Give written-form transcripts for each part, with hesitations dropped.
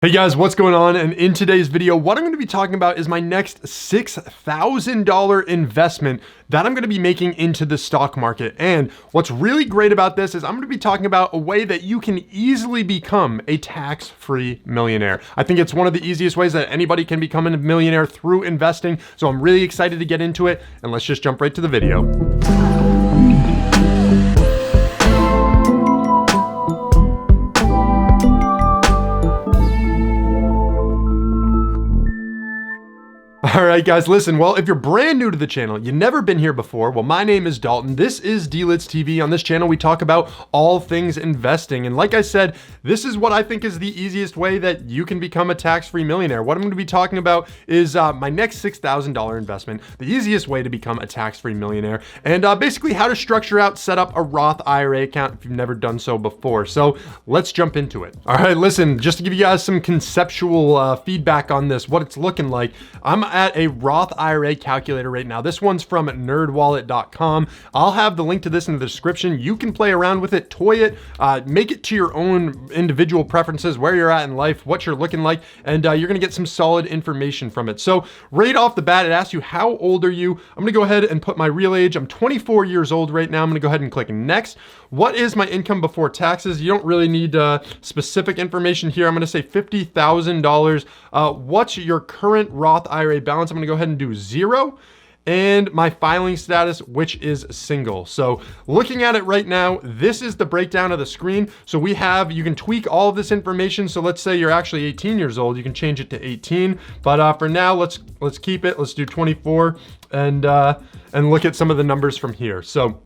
Hey guys, what's going on? And in today's video, what I'm going to be talking about is my next $6,000 investment that I'm going to be making into the stock market. And what's really great about this is I'm going to be talking about a way that you can easily become a tax-free millionaire. I think it's one of the easiest ways that anybody can become a millionaire through investing. So I'm really excited to get into it, and let's just jump right to the video. All right, guys, listen, well, if you're brand new to the channel, you've never been here before, well, my name is Dalton. This is D-Lits TV. On this channel, we talk about all things investing. And like I said, this is what I think is the easiest way that you can become a tax-free millionaire. What I'm going to be talking about is my next $6,000 investment, the easiest way to become a tax-free millionaire, and basically how to structure out, set up a Roth IRA account if you've never done so before. So let's jump into it. All right, listen, just to give you guys some conceptual feedback on this, what it's looking like, I'm at a Roth IRA calculator right now. This one's from nerdwallet.com. I'll have the link to this in the description. You can play around with it, toy it, make it to your own individual preferences, where you're at in life, what you're looking like, and you're gonna get some solid information from it. So right off the bat, it asks you, how old are you? I'm gonna go ahead and put my real age. I'm 24 years old right now. I'm gonna go ahead and click next. What is my income before taxes? You don't really need specific information here. I'm gonna say $50,000. What's your current Roth IRA balance? I'm gonna go ahead and do 0. And my filing status, which is single. So looking at it right now, this is the breakdown of the screen. So we have, you can tweak all of this information. So let's say you're actually 18 years old, you can change it to 18. But for now, let's keep it. Let's do 24 and look at some of the numbers from here. So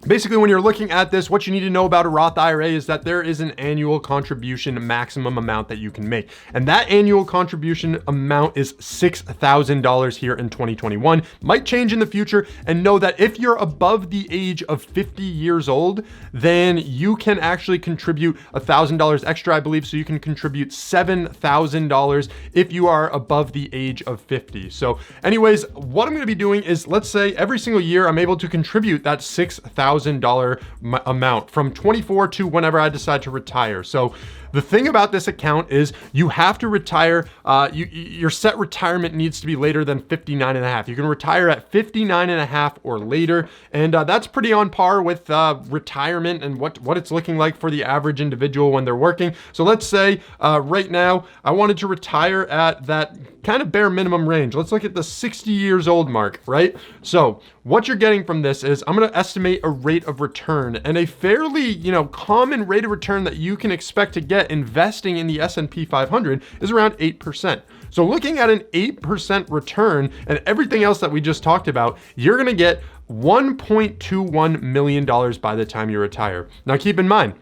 basically, when you're looking at this, what you need to know about a Roth IRA is that there is an annual contribution maximum amount that you can make. And that annual contribution amount is $6,000 here in 2021. Might change in the future. And know that if you're above the age of 50 years old, then you can actually contribute $1,000 extra, I believe. So you can contribute $7,000 if you are above the age of 50. So anyways, what I'm going to be doing is, let's say every single year, I'm able to contribute that $6,000 amount from 24 to whenever I decide to retire. So the thing about this account is you have to retire. Your set retirement needs to be later than 59 and a half. You can retire at 59 and a half or later. And that's pretty on par with retirement and what it's looking like for the average individual when they're working. So let's say right now I wanted to retire at that kind of bare minimum range. Let's look at the 60 years old mark, right? So what you're getting from this is I'm going to estimate a rate of return, and a fairly, common rate of return that you can expect to get investing in the S&P 500 is around 8%. So looking at an 8% return and everything else that we just talked about, you're going to get $1.21 million by the time you retire. Now keep in mind,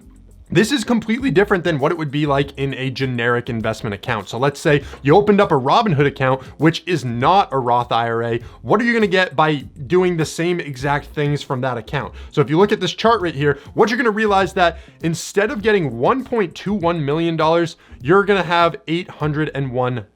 this is completely different than what it would be like in a generic investment account. So let's say you opened up a Robinhood account, which is not a Roth IRA. What are you gonna get by doing the same exact things from that account? So if you look at this chart right here, what you're gonna realize that instead of getting $1.21 million, you're gonna have $801,000.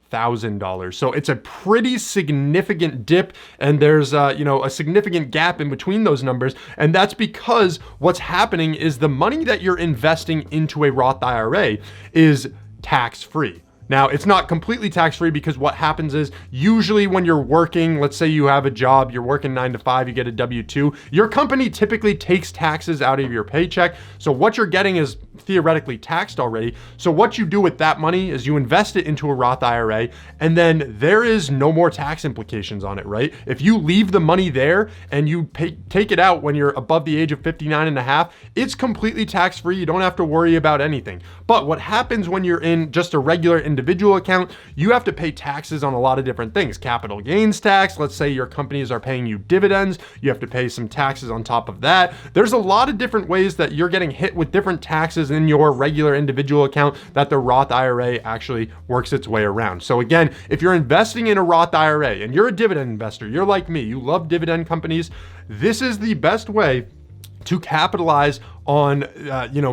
So it's a pretty significant dip, and there's a significant gap in between those numbers. And that's because what's happening is the money that you're investing into a Roth IRA is tax-free. Now, it's not completely tax-free because what happens is usually when you're working, let's say you have a job, you're working 9 to 5, you get a W-2, your company typically takes taxes out of your paycheck. So what you're getting is theoretically taxed already. So what you do with that money is you invest it into a Roth IRA, and then there is no more tax implications on it, right? If you leave the money there and you take it out when you're above the age of 59 and a half, it's completely tax-free. You don't have to worry about anything. But what happens when you're in just a regular individual account, you have to pay taxes on a lot of different things. Capital gains tax, let's say your companies are paying you dividends, you have to pay some taxes on top of that. There's a lot of different ways that you're getting hit with different taxes in your regular individual account that the Roth IRA actually works its way around. So again, if you're investing in a Roth IRA and you're a dividend investor, you're like me, you love dividend companies, this is the best way to capitalize on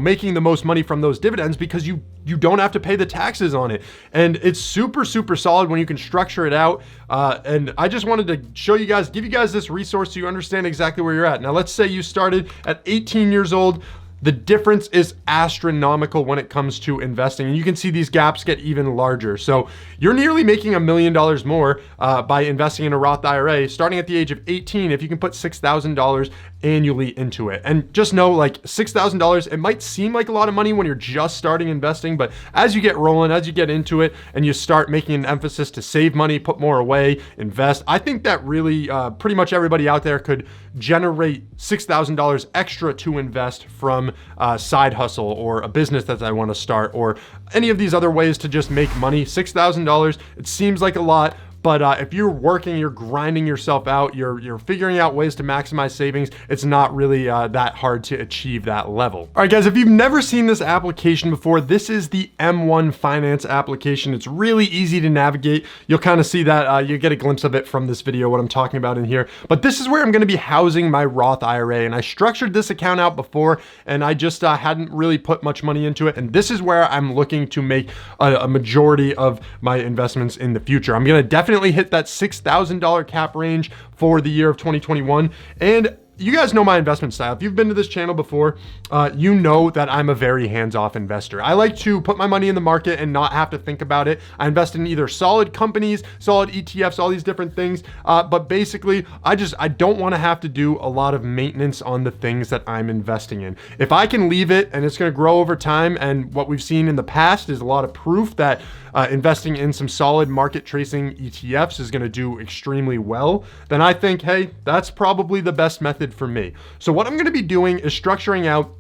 making the most money from those dividends, because you don't have to pay the taxes on it. And it's super solid when you can structure it out. And I just wanted to show you guys, give you guys this resource so you understand exactly where you're at. Now let's say you started at 18 years old. the difference is astronomical when it comes to investing. And you can see these gaps get even larger. So you're nearly making $1 million more by investing in a Roth IRA starting at the age of 18 if you can put $6,000 annually into it. And just know, like, $6,000, it might seem like a lot of money when you're just starting investing, but as you get rolling, as you get into it and you start making an emphasis to save money, put more away, invest, I think that really pretty much everybody out there could generate $6,000 extra to invest from a side hustle or a business that I want to start or any of these other ways to just make money. $6,000, it seems like a lot, but if you're working, you're grinding yourself out, you're figuring out ways to maximize savings, it's not really that hard to achieve that level. All right, guys, if you've never seen this application before, this is the M1 Finance application. It's really easy to navigate. You'll kind of see that, you get a glimpse of it from this video, what I'm talking about in here. But this is where I'm gonna be housing my Roth IRA. And I structured this account out before, and I just hadn't really put much money into it. And this is where I'm looking to make a majority of my investments in the future. I'm gonna definitely hit that $6,000 cap range for the year of 2021. And you guys know my investment style. If you've been to this channel before, you know that I'm a very hands-off investor. I like to put my money in the market and not have to think about it. I invest in either solid companies, solid ETFs, all these different things. But basically, I don't want to have to do a lot of maintenance on the things that I'm investing in. If I can leave it and it's going to grow over time, and what we've seen in the past is a lot of proof that investing in some solid market tracing ETFs is going to do extremely well, then I think, hey, that's probably the best method for me. So what I'm going to be doing is structuring out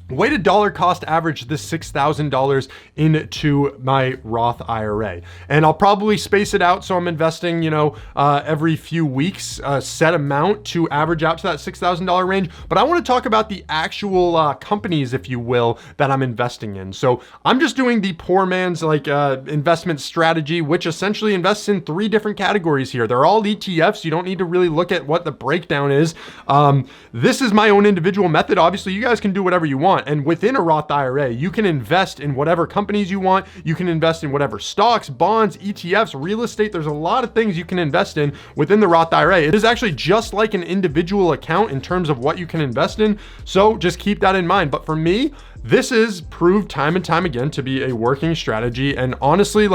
way to dollar cost average this $6,000 into my Roth IRA. And I'll probably space it out so I'm investing, every few weeks, a set amount to average out to that $6,000 range. But I want to talk about the actual companies, if you will, that I'm investing in. So I'm just doing the poor man's investment strategy, which essentially invests in 3 different categories here. They're all ETFs. You don't need to really look at what the breakdown is. This is my own individual method. Obviously, you guys can do whatever you want. And within a Roth IRA, you can invest in whatever companies you want. You can invest in whatever stocks, bonds, ETFs, real estate. There's a lot of things you can invest in within the Roth IRA. It is actually just like an individual account in terms of what you can invest in. So just keep that in mind. But for me, this is proved time and time again to be a working strategy. And honestly,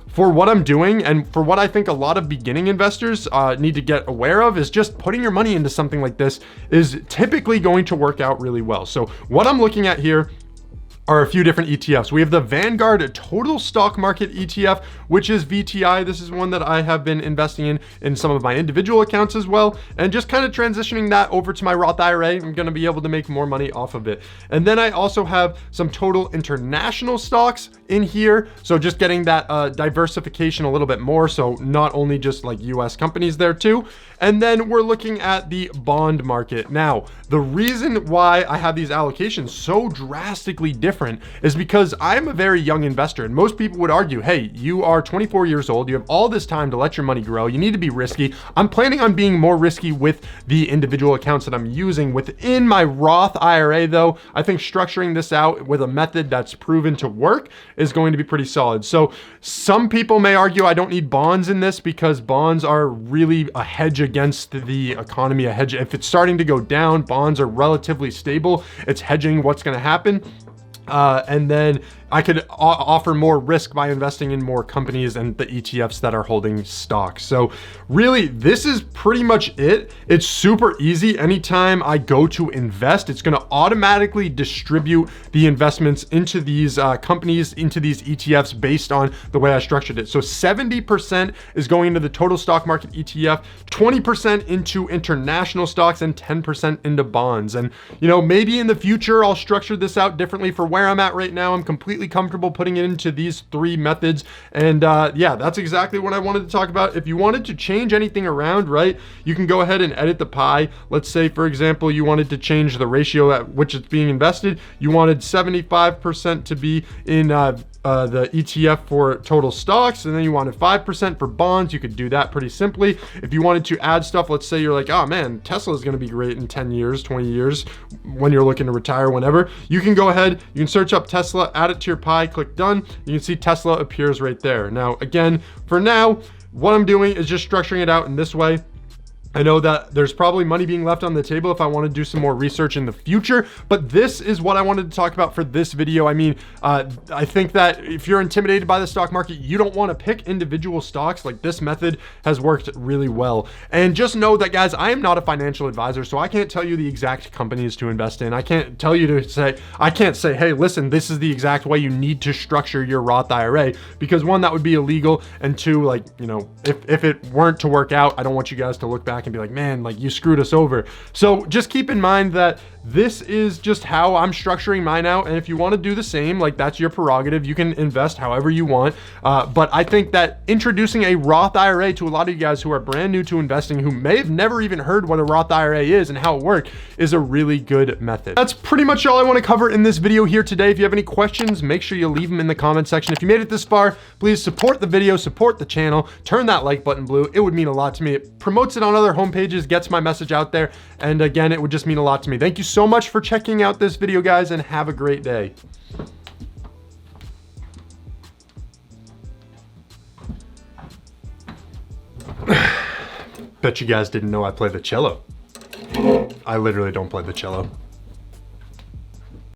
for what I'm doing and for what I think a lot of beginning investors need to get aware of is just putting your money into something like this is typically going to work out really well. So what I'm looking at here are a few different ETFs. We have the Vanguard Total Stock Market ETF, which is VTI. This is one that I have been investing in some of my individual accounts as well, and just kind of transitioning that over to my Roth IRA. I'm gonna be able to make more money off of it. And then I also have some total international stocks in here. So just getting that diversification a little bit more. So not only just like US companies there too. And then we're looking at the bond market. Now, the reason why I have these allocations so drastically different is because I'm a very young investor, and most people would argue, hey, you are 24 years old, you have all this time to let your money grow, you need to be risky. I'm planning on being more risky with the individual accounts that I'm using within my Roth IRA though. I think structuring this out with a method that's proven to work is going to be pretty solid. So some people may argue I don't need bonds in this because bonds are really a hedge against the economy, a hedge. If it's starting to go down, bonds are relatively stable. It's hedging what's going to happen. And then I could offer more risk by investing in more companies and the ETFs that are holding stocks. So really, this is pretty much it. It's super easy. Anytime I go to invest, it's going to automatically distribute the investments into these companies, into these ETFs based on the way I structured it. So 70% is going into the total stock market ETF, 20% into international stocks, and 10% into bonds. And, maybe in the future, I'll structure this out differently. For where I'm at right now, I'm completely comfortable putting it into these 3 methods. And yeah, that's exactly what I wanted to talk about. If you wanted to change anything around, right, you can go ahead and edit the pie. Let's say, for example, you wanted to change the ratio at which it's being invested. You wanted 75% to be in the ETF for total stocks, and then you wanted 5% for bonds. You could do that pretty simply. If you wanted to add stuff, let's say you're like, oh man, Tesla is going to be great in 10 years, 20 years, when you're looking to retire, whenever, you can go ahead, you can search up Tesla, add it to your pie, click done. You can see Tesla appears right there. Now, again, for now, what I'm doing is just structuring it out in this way. I know that there's probably money being left on the table if I want to do some more research in the future, but this is what I wanted to talk about for this video. I mean, I think that if you're intimidated by the stock market, you don't want to pick individual stocks. Like, this method has worked really well. And just know that, guys, I am not a financial advisor, so I can't tell you the exact companies to invest in. I can't tell you to say, I can't say, hey, listen, this is the exact way you need to structure your Roth IRA, because one, that would be illegal, and two, like, you know, if it weren't to work out, I don't want you guys to look back and be like, man, like, you screwed us over. So just keep in mind that this is just how I'm structuring mine out. And if you want to do the same, like, that's your prerogative. You can invest however you want. But I think that introducing a Roth IRA to a lot of you guys who are brand new to investing, who may have never even heard what a Roth IRA is and how it works, is a really good method. That's pretty much all I want to cover in this video here today. If you have any questions, make sure you leave them in the comment section. If you made it this far, please support the video, support the channel, turn that like button blue. It would mean a lot to me. It promotes it on other homepages, gets my message out there. And again, it would just mean a lot to me. Thank you so much for checking out this video, guys, and have a great day. Bet you guys didn't know I play the cello. I literally don't play the cello.